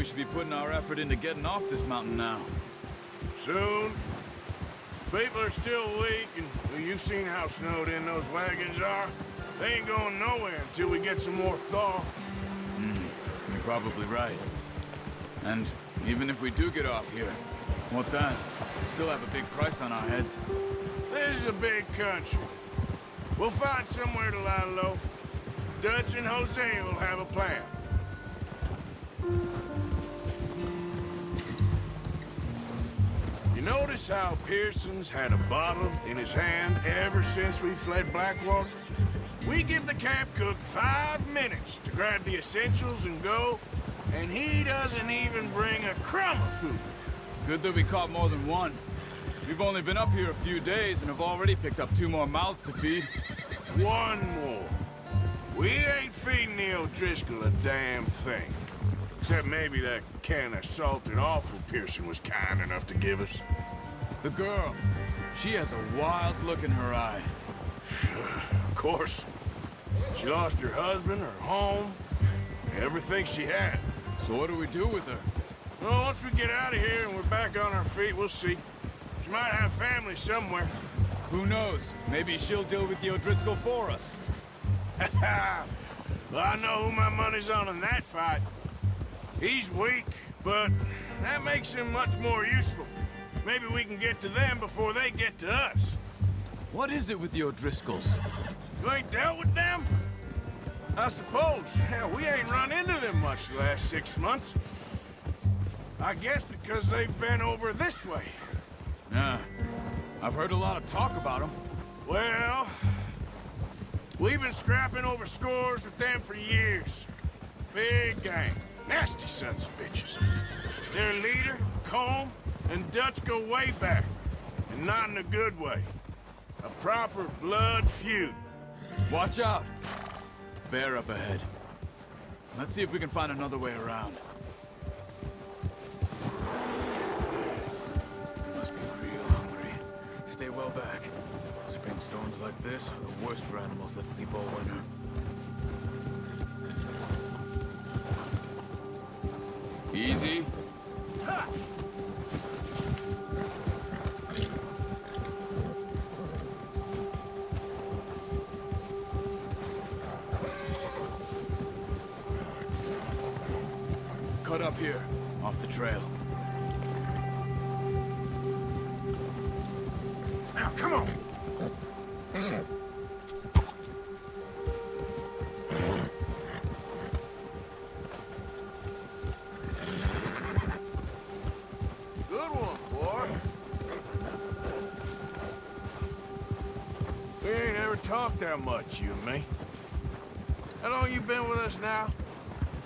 should be putting our effort into getting off this mountain now. Soon. People are still weak, and well, you've seen how snowed in those wagons are. They ain't going nowhere until we get some more thaw. You're probably right. And even if we do get off here, what then? We still have a big price on our heads. This is a big country. We'll find somewhere to lie low. Dutch and Hosea will have a plan. You notice how Pearson's had a bottle in his hand ever since we fled Blackwater? We give the camp cook 5 minutes to grab the essentials and go, and he doesn't even bring a crumb of food. Good that we caught more than one. We've only been up here a few days and have already picked up 2 more mouths to feed. 1 more. We ain't feeding the O'Driscoll a damn thing. Except maybe that can of salted offal Pearson was kind enough to give us. The girl, she has a wild look in her eye. Of course. She lost her husband, her home, everything she had. So what do we do with her? Well, once we get out of here and we're back on our feet, we'll see. She might have family somewhere. Who knows? Maybe she'll deal with the O'Driscoll for us. Well, I know who my money's on in that fight. He's weak, but that makes him much more useful. Maybe we can get to them before they get to us. What is it with the O'Driscolls? You ain't dealt with them? I suppose. Hell, we ain't run into them much the last 6 months. I guess because they've been over this way. Yeah, I've heard a lot of talk about them. Well, we've been scrapping over scores with them for years. Big gang. Nasty sons of bitches. Their leader, Combe, and Dutch go way back. And not in a good way. A proper blood feud. Watch out! Bear up ahead. Let's see if we can find another way around. You must be real hungry. Stay well back. Spring storms like this are the worst for animals that sleep all winter. Easy. Ha! Cut up here, off the trail. Now, come on! Good one, boy. We ain't ever talked that much, you and me. How long you been with us now?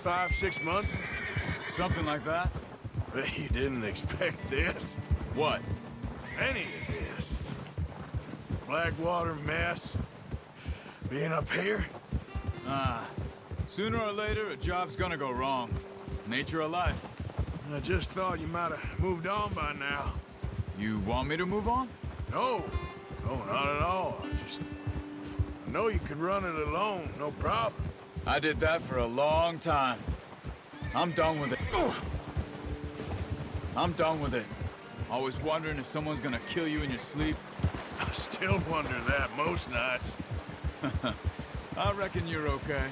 5, 6 months? Something like that? Bet you didn't expect this. What? Any of this. Blackwater mess. Being up here? Sooner or later, a job's gonna go wrong. Nature of life. I just thought you might have moved on by now. You want me to move on? No. No, not at all. I know you could run it alone, no problem. I did that for a long time. I'm done with it. I'm done with it. Always wondering if someone's gonna kill you in your sleep. I still wonder that most nights. I reckon you're okay.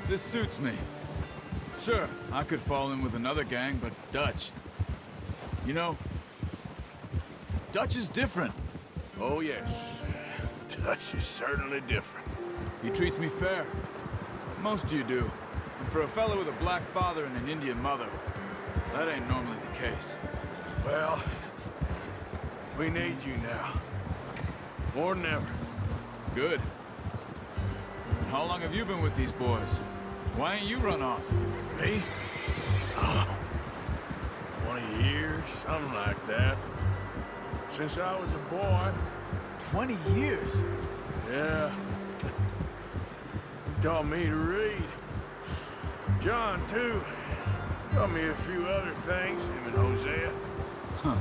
This suits me. Sure, I could fall in with another gang, but Dutch... You know, Dutch is different. Oh, yes. Dutch is certainly different. He treats me fair. Most of you do. And for a fellow with a black father and an Indian mother, that ain't normally the case. Well, we need you now. More than ever. Good. And how long have you been with these boys? Why ain't you run off? Me? 20 years, something like that. Since I was a boy. 20 years? Yeah. Taught me to read. John, too. Taught me a few other things, him and Hosea. Huh.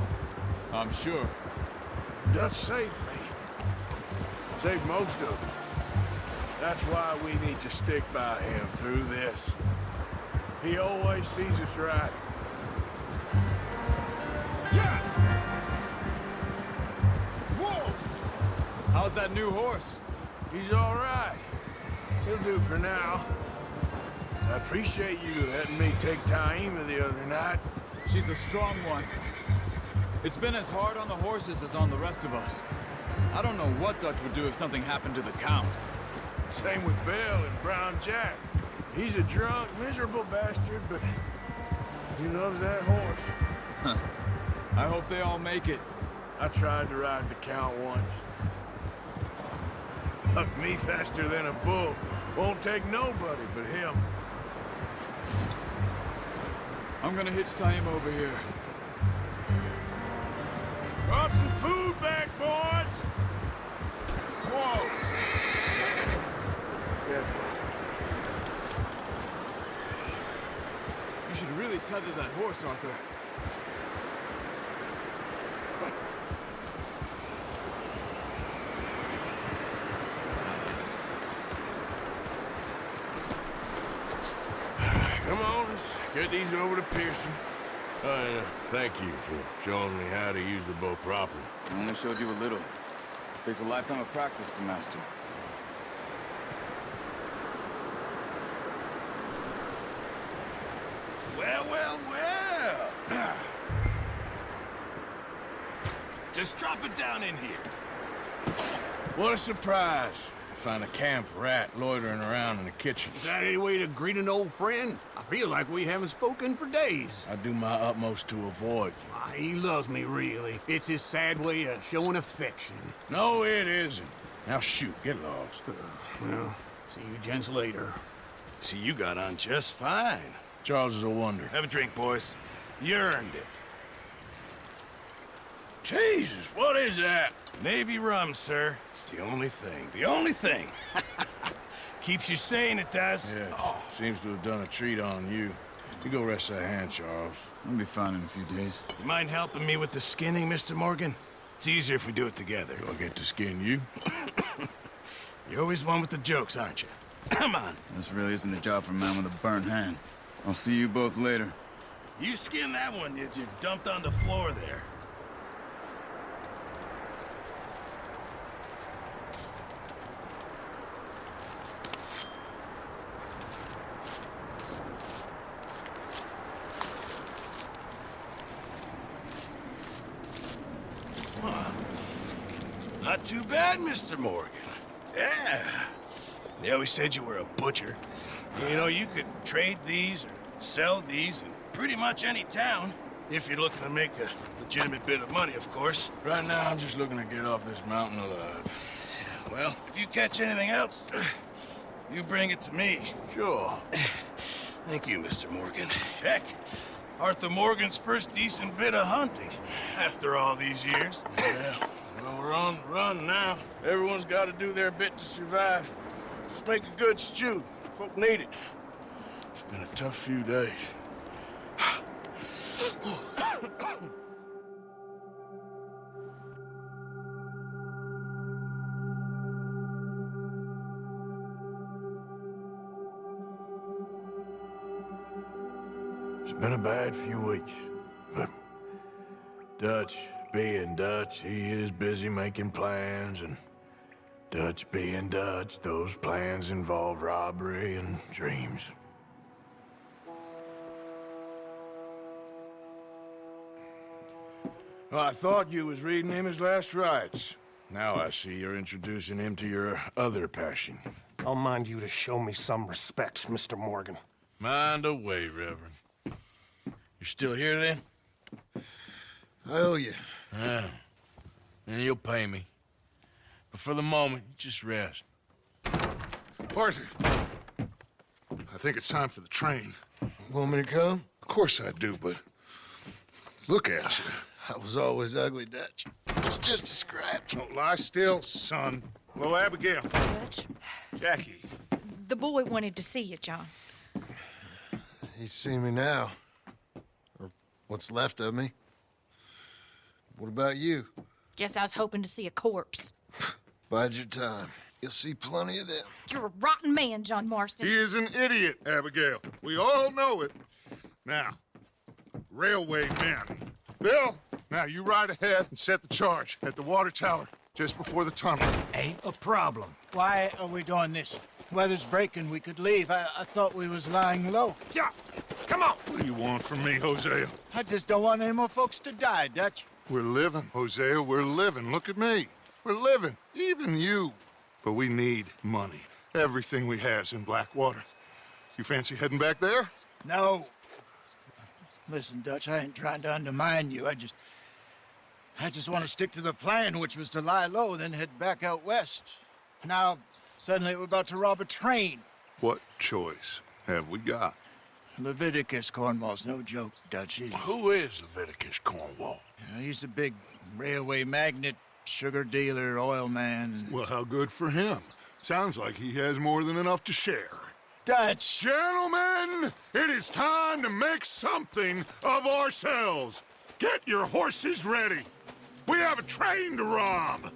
I'm sure. Dutch saved me. Saved most of us. That's why we need to stick by him through this. He always sees us right. Yeah! Whoa! How's that new horse? He's all right. He'll do for now. I appreciate you letting me take Taima the other night. She's a strong one. It's been as hard on the horses as on the rest of us. I don't know what Dutch would do if something happened to the Count. Same with Bill and Brown Jack. He's a drunk, miserable bastard, but he loves that horse. Huh. I hope they all make it. I tried to ride the Count once. Bucked me faster than a bull. Won't take nobody but him. I'm gonna hitch him over here. Brought some food back, boys! Whoa! Careful. You should really tether that horse, Arthur. Come on, let's get these over to Pearson. Thank you for showing me how to use the bow properly. I only showed you a little. Takes a lifetime of practice to master. Well, well, well. Just drop it down in here. What a surprise. Find a camp rat loitering around in the kitchen. Is that any way to greet an old friend? I feel like we haven't spoken for days. I do my utmost to avoid you. Ah, he loves me, really. It's his sad way of showing affection. No, it isn't. Now shoot, get lost. Well, see you gents later. See, you got on just fine. Charles is a wonder. Have a drink, boys. You earned it. Jesus, what is that? Navy rum, sir. It's the only thing. The only thing. Keeps you sane, it does. Yes, seems to have done a treat on you. You go rest that hand, Charles. I'll be fine in a few days. You mind helping me with the skinning, Mr. Morgan? It's easier if we do it together. Do I get to skin you? You're always one with the jokes, aren't you? Come on. This really isn't a job for a man with a burnt hand. I'll see you both later. You skin that one you dumped on the floor there. Not too bad, Mr. Morgan. Yeah. They always said you were a butcher. You know, you could trade these or sell these in pretty much any town. If you're looking to make a legitimate bit of money, of course. Right now, I'm just looking to get off this mountain alive. Well, if you catch anything else, you bring it to me. Sure. Thank you, Mr. Morgan. Heck, Arthur Morgan's first decent bit of hunting after all these years. Yeah. Well, we're on the run now. Everyone's got to do their bit to survive. Just make a good stew. Folk need it. It's been a tough few days. It's been a bad few weeks, but Dutch being Dutch, he is busy making plans, and Dutch being Dutch, those plans involve robbery and dreams. Well, I thought you was reading him his last rites. Now I see you're introducing him to your other passion. I'll mind you to show me some respect, Mr. Morgan. Mind away, Reverend. You're still here, then? I owe you. Yeah. And you'll pay me. But for the moment, just rest. Arthur, I think it's time for the train. Want me to come? Of course I do, but look at you. I was always ugly, Dutch. It's just a scratch. Don't lie still, son. Hello, Abigail. Dutch, Jackie. the boy wanted to see you, John. He's seen me now. Or what's left of me. What about you? Guess I was hoping to see a corpse. Bide your time. You'll see plenty of them. You're a rotten man, John Marston. He is an idiot, Abigail. We all know it. Now, railway men. Bill, now you ride ahead and set the charge at the water tower just before the tunnel. Ain't a problem. Why are we doing this? Weather's breaking. We could leave. I thought we was lying low. Yeah, come on. What do you want from me, Hosea? I just don't want any more folks to die, Dutch. We're living, Hosea. We're living. Look at me. We're living. Even you. But we need money. Everything we has in Blackwater. You fancy heading back there? No. Listen, Dutch, I ain't trying to undermine you. I just want to stick to the plan, which was to lie low, then head back out west. Now, suddenly we're about to rob a train. What choice have we got? Leviticus Cornwall's no joke, Dutch. Who is Leviticus Cornwall? He's a big railway magnate, sugar dealer, oil man. Well, how good for him. Sounds like he has more than enough to share. Dutch! Gentlemen, it is time to make something of ourselves. Get your horses ready. We have a train to rob.